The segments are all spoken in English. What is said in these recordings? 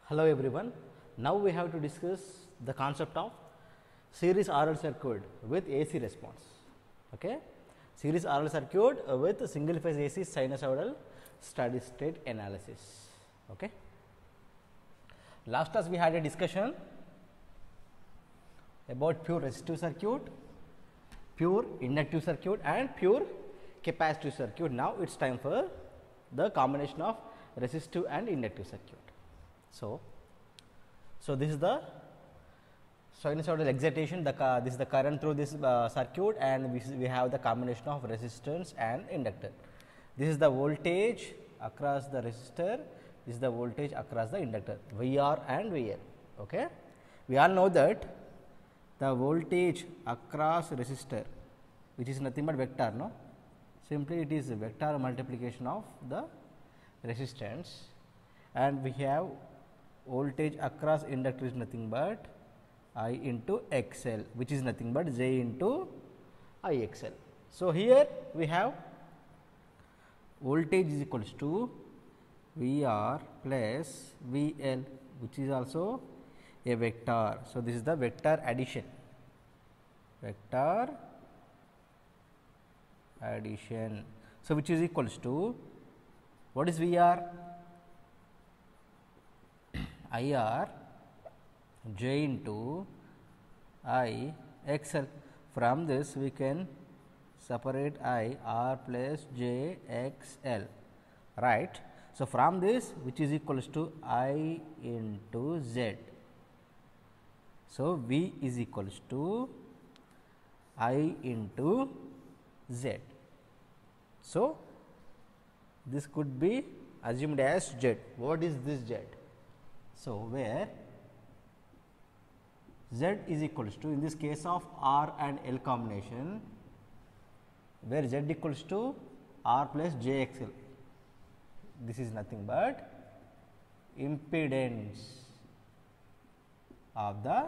Hello everyone. Now we have to discuss the concept of series RL circuit with AC response. Okay, series RL circuit with single phase AC sinusoidal steady state analysis. Okay. Last class we had a discussion about pure resistive circuit, pure inductive circuit and pure capacitive circuit. Now it is time for the combination of resistive and inductive circuit. So this is the sinusoidal excitation, this is the current through this circuit, and we have the combination of resistance and inductor. This is the voltage across the resistor, this is the voltage across the inductor, VR and VL. Okay. We all know that the voltage across resistor, which is nothing but vector, no, simply it is a vector multiplication of the resistance, and we have voltage across inductor is nothing but I into XL, which is nothing but J into IXL. So, here we have voltage is equals to VR plus VL, which is also a vector. So, this is the vector addition, So, which is equals to what is VR? IR J into I XL. From this we can separate I R plus J XL, right. So, from this which is equals to I into Z. So, V is equals to I into Z. So, this could be assumed as Z. What is this Z? So, where Z is equals to, in this case of R and L combination, where Z equals to R plus J XL, this is nothing but impedance of the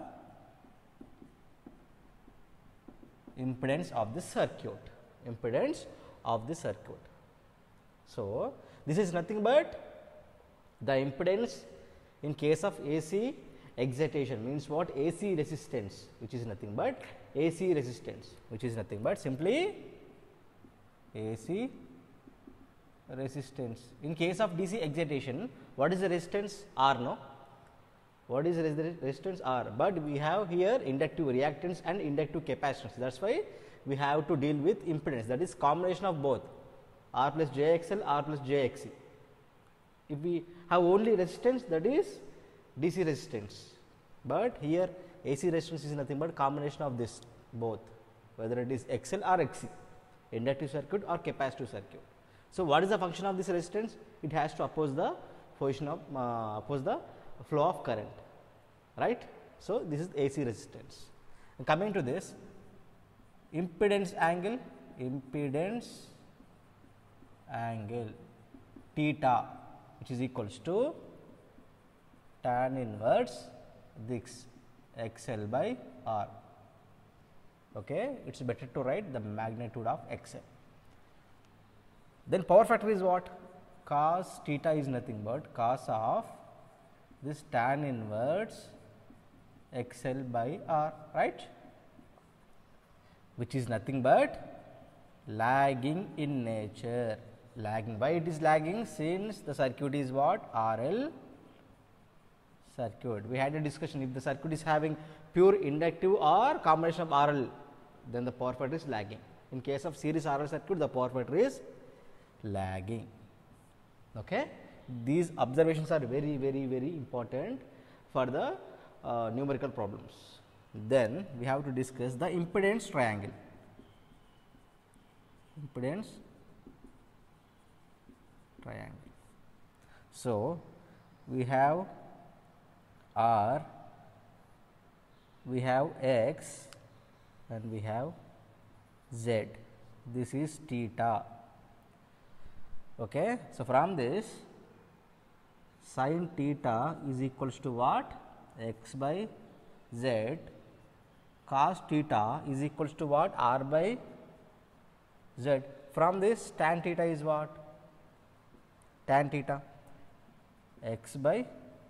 circuit, So, this is nothing but the impedance in case of AC excitation, means what? AC resistance, which is nothing but simply AC resistance. In case of DC excitation, what is the resistance? R, no? What is resistance? R, but we have here inductive reactance and inductive capacitance. That is why we have to deal with impedance, that is combination of both R plus JXL, R plus JXC. If we have only resistance, that is DC resistance, but here AC resistance is nothing but combination of this both, whether it is XL or XC, inductive circuit or capacitive circuit. So, what is the function of this resistance? It has to oppose the position of oppose the flow of current, right. So, this is AC resistance. And coming to this impedance angle theta, which is equals to tan inverse this XL by R. Okay. It is better to write the magnitude of XL. Then power factor is what? Cos theta is nothing but cos of this tan inverse XL by R, right, which is nothing but lagging in nature. Lagging. Why it is lagging? Since the circuit is what? RL circuit. We had a discussion, if the circuit is having pure inductive or combination of RL, then the power factor is lagging. In case of series RL circuit, the power factor is lagging. Okay. These observations are very important for the numerical problems. Then we have to discuss the impedance triangle. So, we have R, we have X and we have Z. This is theta. Okay. So, from this sin theta is equals to what? X by Z. Cos theta is equals to what? R by Z. From this tan theta is what? Tan theta x by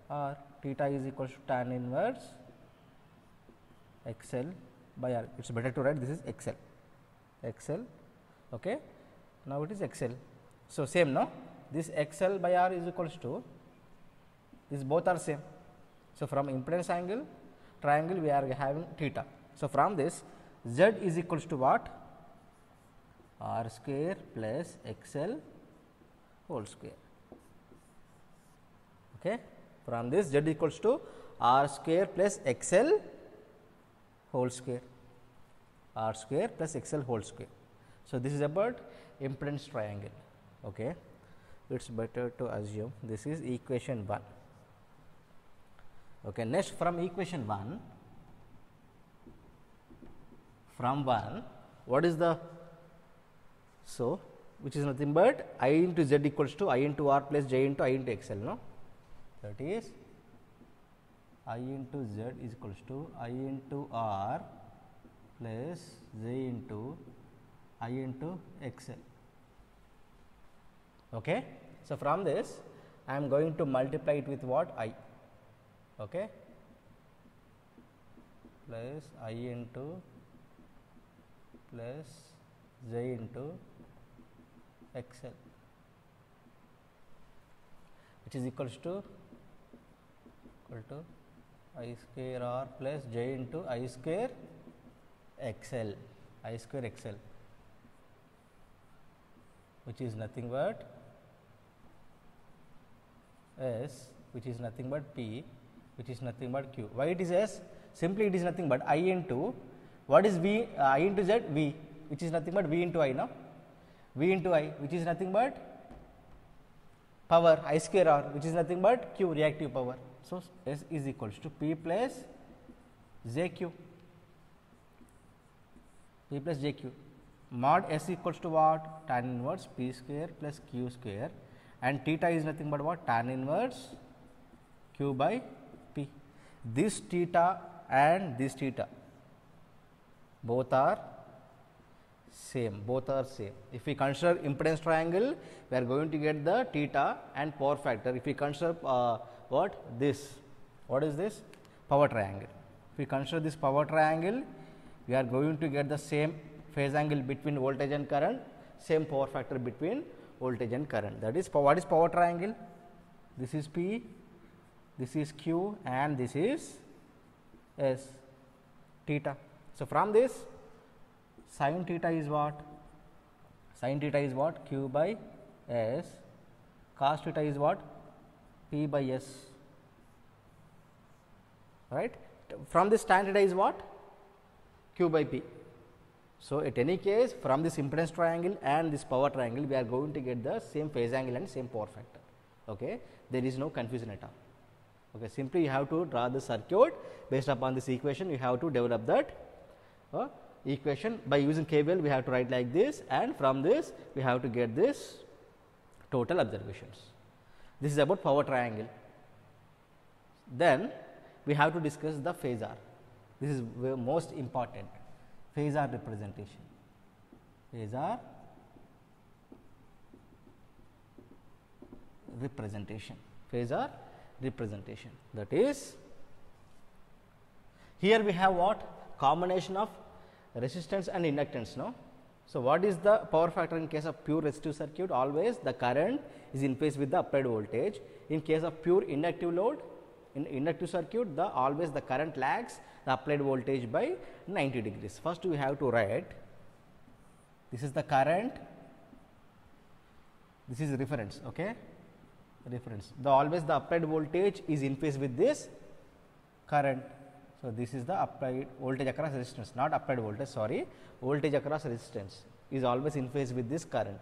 R, theta is equals to tan inverse XL by R. It is better to write this is XL. Okay. Now, it is XL. So, same no, this XL by R is equals to this, both are same. So, from impedance angle triangle we are having theta. So, from this Z is equals to what? R square plus XL whole square. Okay. From this Z equals to R square plus XL whole square, R square plus XL whole square. So, this is about impedance triangle. Okay. It is better to assume this is equation 1. Okay. Next, from equation 1, what is the, so which is nothing but I into Z equals to I into R plus J into I into XL, no, that is I into Z is equals to I into R plus J into I into XL. Okay. So, from this I am going to multiply it with what? I, okay, plus I into plus J into XL, which is equals to I square R plus J into I square XL, which is nothing but S, which is nothing but P, which is nothing but Q. Why it is S? Simply it is nothing but I into, what is V? I into Z, V, which is nothing but V into I, no? V into I, which is nothing but power I square R, which is nothing but Q, reactive power. So, S is equals to P plus JQ, P plus JQ. Mod S equals to what? Tan inverse P square plus Q square, and theta is nothing but what? Tan inverse Q by P. This theta and this theta both are same, If we consider impedance triangle, we are going to get the theta and power factor. If we consider what is this? Power triangle. If we consider this power triangle, we are going to get the same phase angle between voltage and current, same power factor between voltage and current. That is, what is power triangle? This is P, this is Q, and this is S, theta. So, from this sin theta is what? Sin theta is what? Q by S, cos theta is what? P by S, right. From this tan theta is what? Q by P. So, at any case, from this impedance triangle and this power triangle, we are going to get the same phase angle and same power factor. Okay. There is no confusion at all. Okay. Simply you have to draw the circuit based upon this equation, you have to develop that equation. By using KVL, we have to write like this, and from this we have to get this total observations. This is about power triangle. Then we have to discuss the phasor. This is most important, phasor representation. Phasor representation. That is, here we have what? Combination of resistance and inductance. No. So, what is the power factor in case of pure resistive circuit? Always the current is in phase with the applied voltage. In case of pure inductive load, in inductive circuit, always the current lags the applied voltage by 90 degrees. First, we have to write, this is the current, this is reference. Okay. Reference. Always the applied voltage is in phase with this current. So, this is the applied voltage across resistance, not applied voltage, sorry, voltage across resistance is always in phase with this current.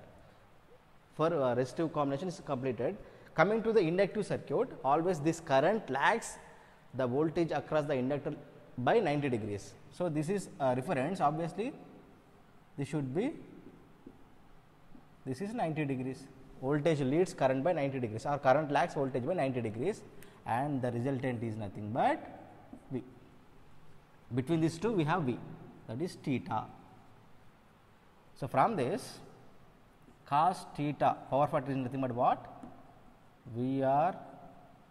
For resistive combination is completed. Coming to the inductive circuit, always this current lags the voltage across the inductor by 90 degrees. So, this is a reference, obviously this should be, this is 90 degrees, voltage leads current by 90 degrees or current lags voltage by 90 degrees, and the resultant is nothing but V. Between these two we have V, that is theta. So, from this cos theta power factor is nothing but what? VR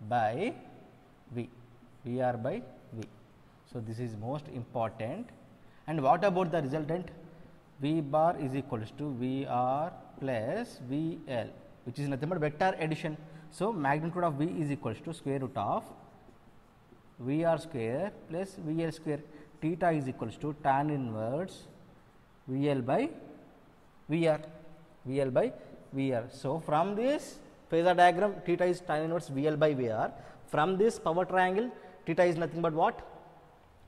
by V, VR by V. So, this is most important. And what about the resultant? V bar is equals to VR plus VL, which is nothing but vector addition. So, magnitude of V is equals to square root of VR square plus VL square. Theta is equals to tan inverse VL by VR, VL by VR. So, from this phasor diagram, theta is tan inverse VL by VR. From this power triangle, theta is nothing but what?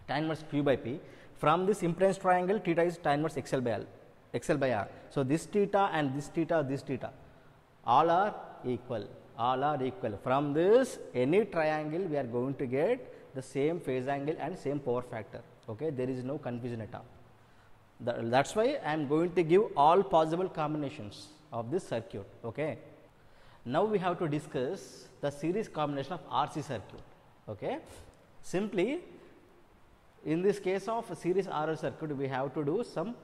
Tan inverse Q by P. From this impedance triangle, theta is tan inverse XL by L, XL by R. So, this theta and this theta, all are equal, all are equal. From this any triangle, we are going to get the same phase angle and same power factor. Okay, there is no confusion at all. That is why I am going to give all possible combinations of this circuit. Okay. Now, we have to discuss the series combination of RC circuit. Okay. Simply, in this case of series RL circuit, we have to do some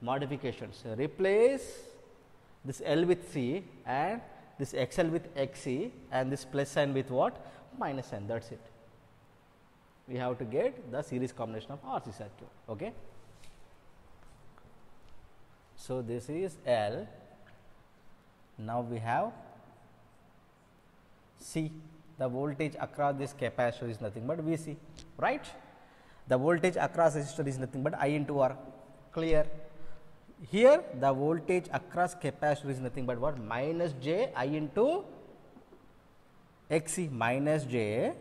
modifications. Replace this L with C and this XL with XC and this plus sign with what? Minus sign, that is it. We have to get the series combination of RC circuit. Okay. So, this is L. Now, we have C. The voltage across this capacitor is nothing but VC, right? The voltage across resistor is nothing but I into R, clear. Here the voltage across capacitor is nothing but what? Minus J I into XC, minus J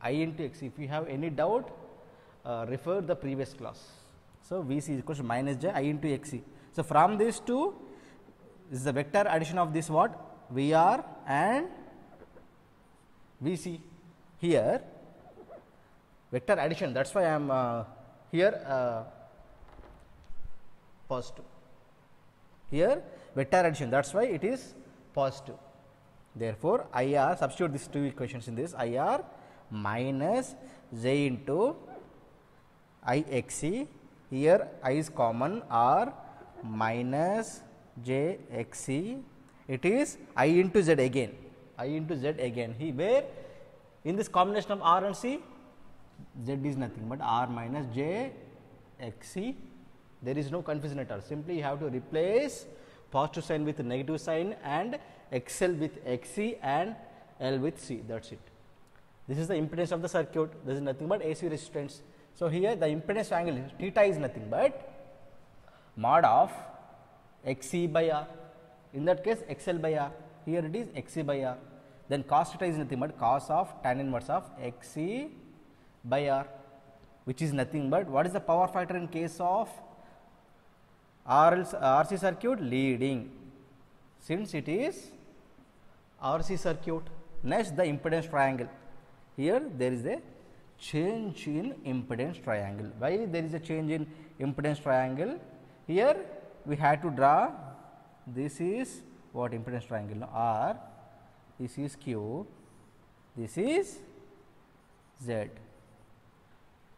I into XC. If you have any doubt, refer the previous class. So, VC is equal to minus J I into XC. So, from these two, this is the vector addition of this what? VR and VC. Here vector addition, that is why I am here positive. Here vector addition, that is why it is positive. Therefore, IR, substitute these two equations in this, IR minus J into IXC. Here I is common, R minus J XC. It is I into Z again, I into Z again. Where in this combination of R and C, Z is nothing but R minus J XC. There is no confusion at all. Simply you have to replace positive sign with negative sign and XL with XC and L with C. That is it. This is the impedance of the circuit. This is nothing but AC resistance. So, here the impedance angle theta is nothing but mod of XC by R. In that case, XL by R. Here it is XC by R. Then cos theta is nothing but cos of tan inverse of XC by R, which is nothing but what is the power factor in case of RC circuit? Leading, since it is RC circuit. Next, the impedance triangle. Here there is a change in impedance triangle. Why there is a change in impedance triangle? Here we had to draw, this is what impedance triangle, no? R, this is Q, this is Z.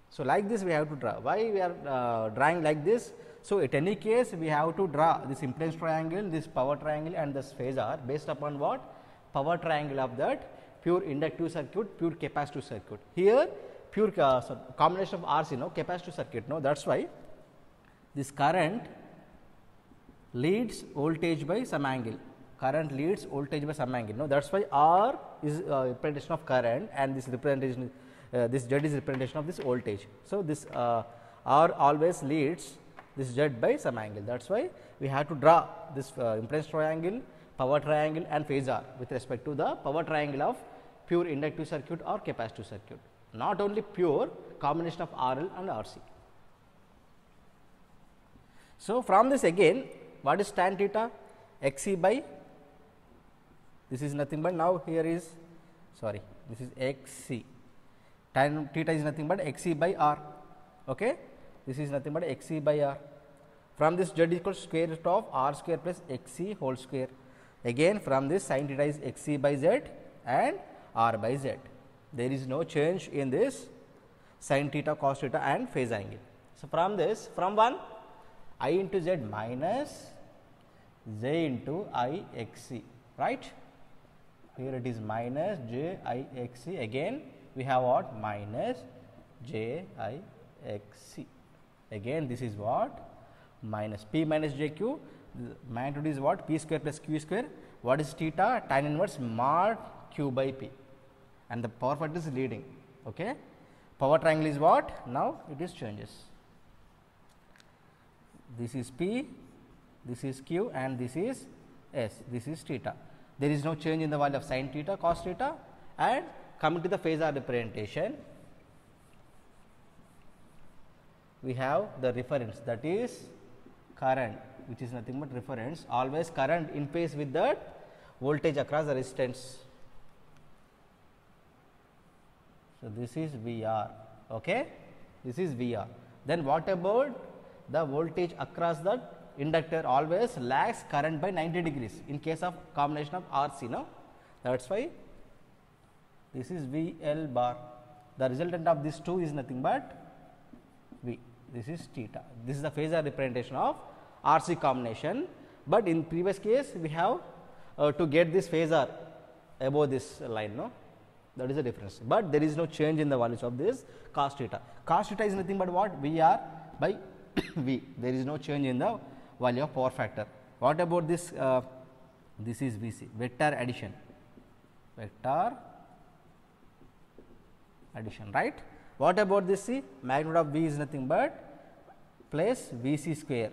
So, like this we have to draw. Why we are drawing like this? So, at any case we have to draw this impedance triangle, this power triangle and this phasor based upon what? Power triangle of that pure inductive circuit, pure capacitive circuit. Here pure combination of RC, no, capacitive circuit, no, that is why this current leads voltage by some angle, current leads voltage by some angle, no, that is why R is representation of current and this representation, this Z is representation of this voltage. So, this R always leads this Z by some angle, that is why we have to draw this impedance triangle, power triangle and phasor with respect to the power triangle of pure inductive circuit or capacitive circuit, not only pure combination of RL and RC. So, from this again, what is tan theta? XC by, this is nothing but, now here is, sorry, this is XC, tan theta is nothing but XC by R, okay. This is nothing but XC by R. From this Z equals square root of R square plus XC whole square. Again from this sin theta is XC by Z and R by Z. There is no change in this sin theta, cos theta and phase angle. So, from this, from 1 I into Z minus J into I XC, right. here it is minus j I x c, again we have what, minus j I x c, again this is what, minus p minus j q, the magnitude is what, p square plus q square, what is theta, tan inverse mod q by p, and the power factor is leading. Okay. Power triangle is what, now it is changes, this is p, this is q, and this is s, this is theta. There is no change in the value of sin theta, cos theta. And coming to the phasor representation, we have the reference, that is current, which is nothing but reference, always current in phase with that voltage across the resistance. So, this is VR. Okay. This is VR. Then what about the voltage across the inductor? Always lags current by 90 degrees in case of combination of RC. No, that is why this is VL bar. The resultant of these two is nothing but V. This is theta. This is the phasor representation of RC combination, but in previous case we have to get this phasor above this line. No, that is the difference, but there is no change in the values of this cos theta. Cos theta is nothing but what, VR by V. There is no change in the value of power factor. What about this? This is VC, vector addition, right. What about this C? Magnitude of V is nothing but plus VC square,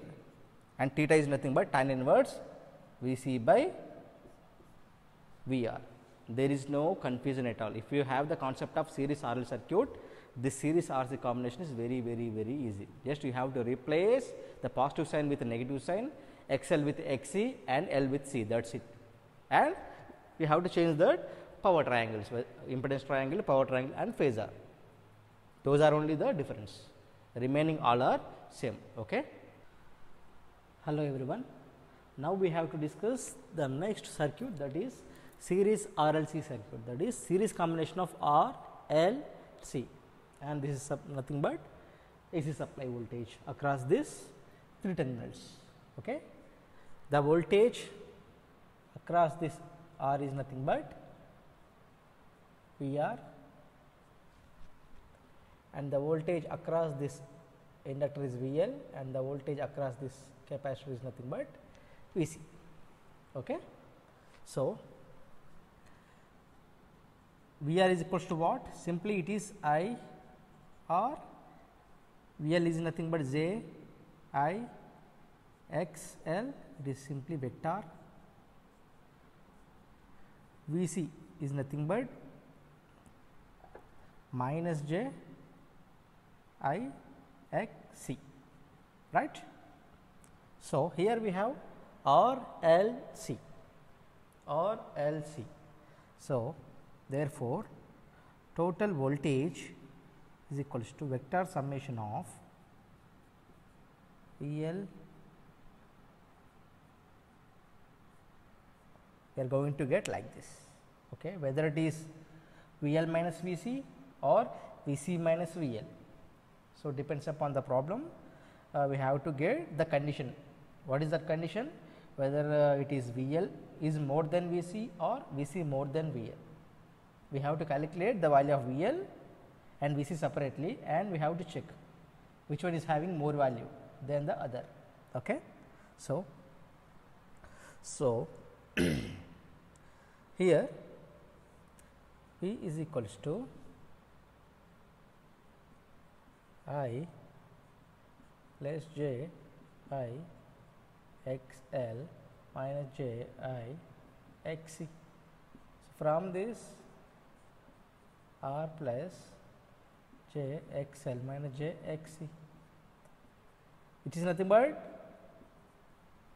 and theta is nothing but tan inverse VC by VR. There is no confusion at all. If you have the concept of series RL circuit, this series RC combination is very easy. Just you have to replace the positive sign with a negative sign, XL with XC and L with C, that is it. And you have to change the power triangles, impedance triangle, power triangle and phasor. Those are only the difference, remaining all are same. Okay. Hello everyone. Now we have to discuss the next circuit, that is series RLC circuit, that is series combination of R, L, C, and this is nothing but AC supply voltage across this 3 terminals. Okay. The voltage across this R is nothing but VR, and the voltage across this inductor is VL, and the voltage across this capacitor is nothing but VC. Okay. So, VR is equals to what? Simply it is I R, VL is nothing but J I X L, it is simply vector, VC is nothing but minus J I X C, right. So, here we have R L C. So, therefore, total voltage is equals to vector summation of VL, we are going to get like this, okay, whether it is VL minus VC or VC minus VL. So, depends upon the problem, we have to get the condition. What is that condition? Whether it is VL is more than VC or VC more than VL. We have to calculate the value of VL and VC separately, and we have to check which one is having more value than the other. Okay. So, here P is equals to I plus J I X L minus J I X C. So, from this R plus J X L minus J X C, it is nothing but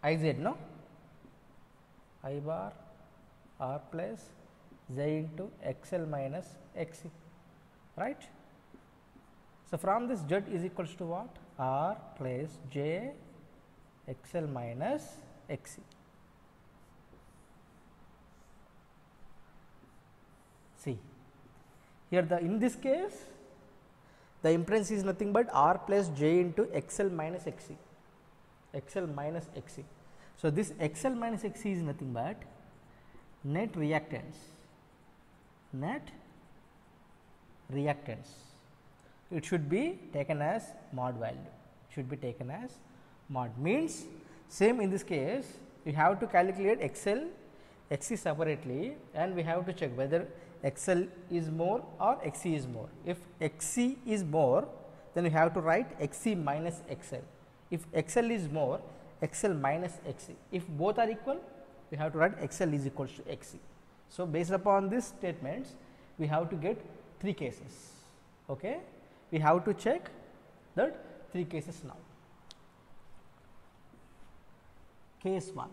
I Z, no, I bar R plus J into X L minus X C, right. So, from this Z is equals to what? R plus J X L minus X C. See, here in this case the impedance is nothing but R plus J into X L minus X C, X L minus X C. So, this X L minus X C is nothing but net reactance, net reactance. It should be taken as mod value, should be taken as mod, means same in this case we have to calculate XL, XC separately, and we have to check whether XL is more or XC is more. If XC is more, then we have to write XC minus XL. If XL is more, XL minus XC. If both are equal, we have to write XL is equal to XC. So, based upon these statements, we have to get 3 cases. Okay? We have to check that 3 cases now. Case 1.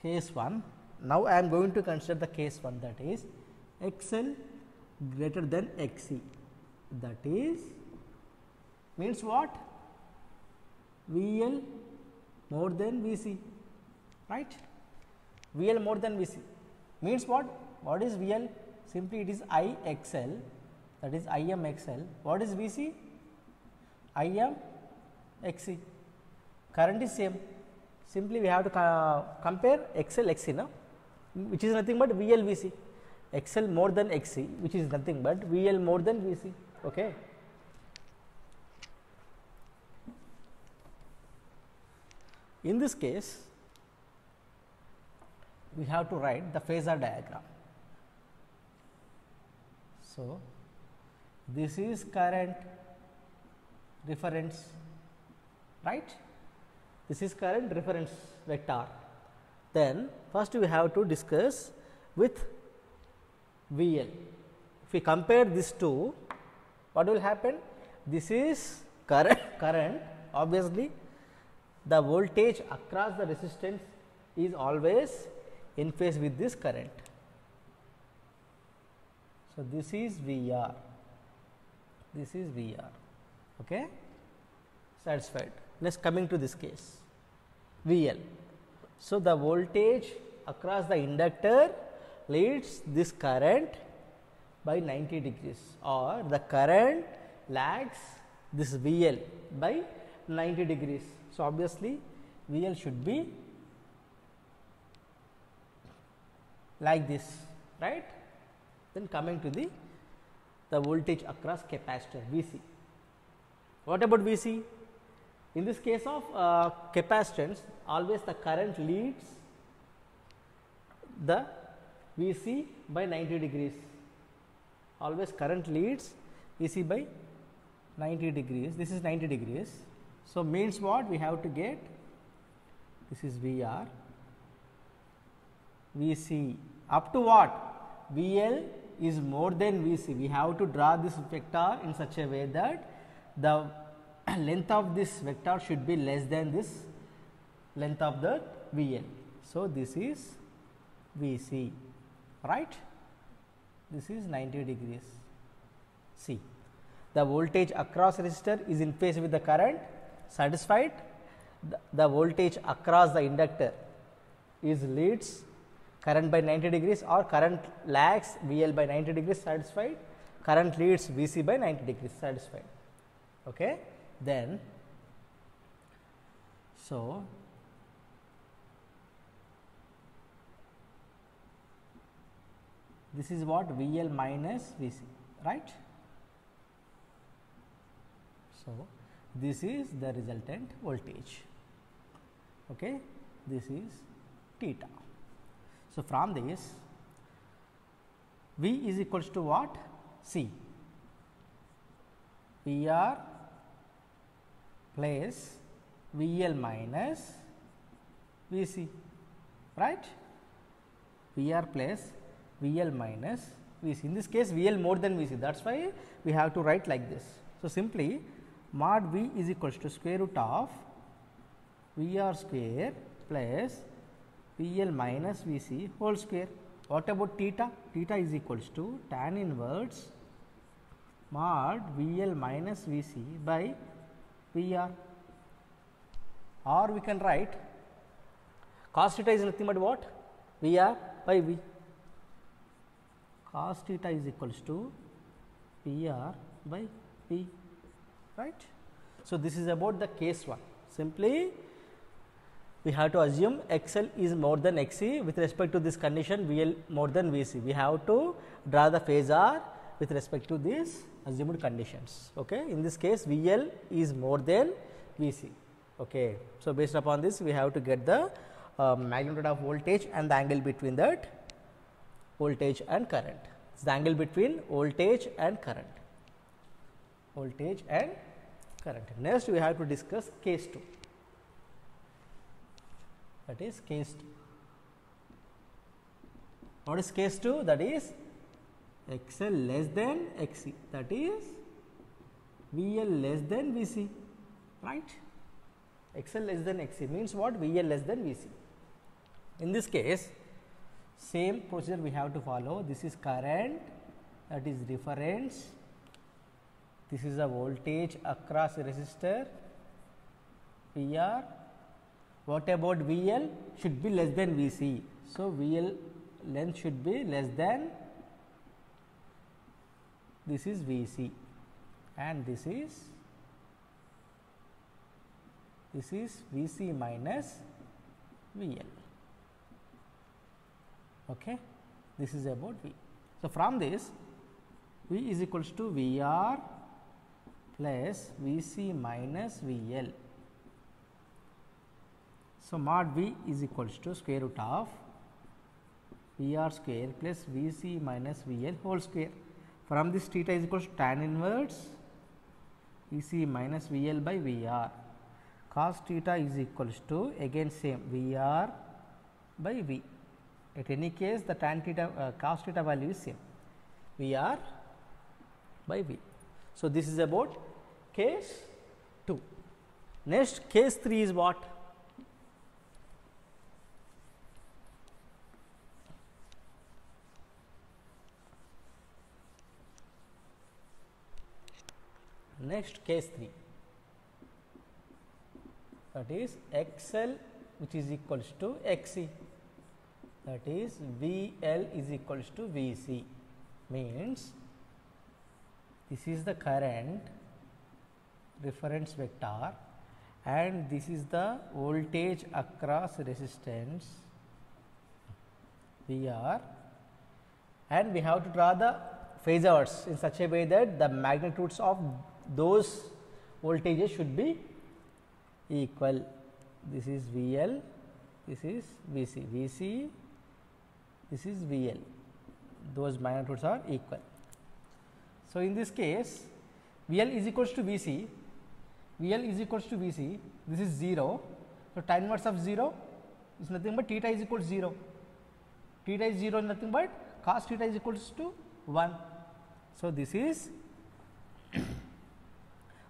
Case 1. Now, I am going to consider the case 1, that is XL greater than XC, that is means what? VL more than VC, right? VL more than VC means what? What is VL? Simply it is IXL, that is IMXL. What is VC? IMXC. Current is same. Simply we have to compare XL XC now, which is nothing but VL VC. XL more than XC, which is nothing but VL more than VC. Okay. In this case, we have to write the phasor diagram. So, this is current reference, right? This is current reference vector. Then first we have to discuss with VL. If we compare these two, what will happen? This is current, obviously the voltage across the resistance is always in phase with this current. So, this is VR, this is VR. Okay? Satisfied. Next, coming to this case, VL. So, the voltage across the inductor leads this current by 90 degrees, or the current lags this VL by 90 degrees. So, obviously, VL should be like this, right? Then coming to the voltage across capacitor VC. What about VC? In this case of capacitance, always the current leads the VC by 90 degrees. Always current leads VC by 90 degrees. This is 90 degrees. So, means what? We have to get, this is VR, VC up to what? VL is more than VC. We have to draw this vector in such a way that the length of this vector should be less than this length of the VL. So, this is VC, right? This is 90 degrees. See, the voltage across resistor is in phase with the current, satisfied. The voltage across the inductor is leads current by 90 degrees, or current lags VL by 90 degrees, satisfied. Current leads VC by 90 degrees, satisfied. Okay. Then, so this is what? VL minus VC, right? So, this is the resultant voltage. Okay. This is theta. So, from this V is equals to what? C, VR plus VL minus VC, right? VR plus VL minus VC. In this case, VL more than VC, that is why we have to write like this. So, simply mod V is equals to square root of VR square plus VL minus VC whole square. What about theta? Theta is equals to tan inverse mod VL minus VC by VR, or we can write cos theta is nothing but what? VR by V. Cos theta is equals to VR by V, right. So, this is about the case 1. Simply we have to assume XL is more than XC. With respect to this condition, VL more than VC. We have to draw the phasor with respect to these assumed conditions. Okay. In this case, VL is more than VC. Okay. So, based upon this, we have to get the magnitude of voltage and the angle between that voltage and current. It's the angle between voltage and current. Voltage and current. Next, we have to discuss case 2. That is case 2. What is case 2? That is XL less than XC. That is VL less than VC. Right? XL less than XC means what? VL less than VC. In this case, same procedure we have to follow. This is current, that is reference. This is a voltage across resistor VR. What about VL? Should be less than VC. So, VL length should be less than, this is VC and this is VC minus VL. Okay. This is about V. So, from this V is equals to VR plus VC minus VL. So, mod V is equals to square root of VR square plus VC minus VL whole square. From this, theta is equals to tan inverse VC minus VL by VR. Cos theta is equals to again same VR by V. At any case, the tan theta cos theta value is same, VR by V. So, this is about case 2. Next, case 3 is what? Next, case 3, that is XL which is equals to XC, that is VL is equals to VC, means this is the current reference vector and this is the voltage across resistance VR, and we have to draw the phasors in such a way that the magnitudes of those voltages should be equal. This is VL, this is VC, VC, this is VL, those magnitudes are equal. So, in this case, VL is equals to VC, VL is equals to VC, this is 0. So, tan inverse of 0 is nothing but theta is equal to 0, theta is 0 is nothing but cos theta is equals to 1. So, this is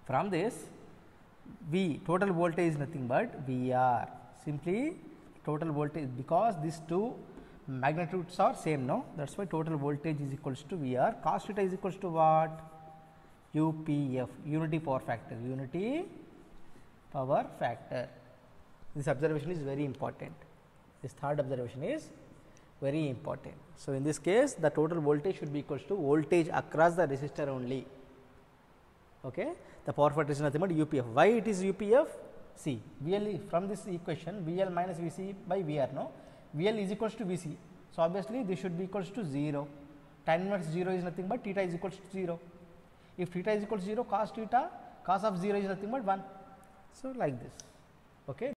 from this V total voltage is nothing but VR, simply total voltage, because these two magnitudes are same, no, that is why total voltage is equals to VR. Cos theta is equals to what? UPF, unity power factor, unity power factor. This observation is very important. This third observation is very important. So, in this case, the total voltage should be equals to voltage across the resistor only. Okay. The power factor is nothing but UPF. Why it is UPF? See, VL from this equation, VL minus VC by VR, no, VL is equals to VC. So, obviously, this should be equals to 0. Tan inverse 0 is nothing but theta is equals to 0. If theta is equals to 0, cos theta, cos of 0 is nothing but 1. So, like this. Okay.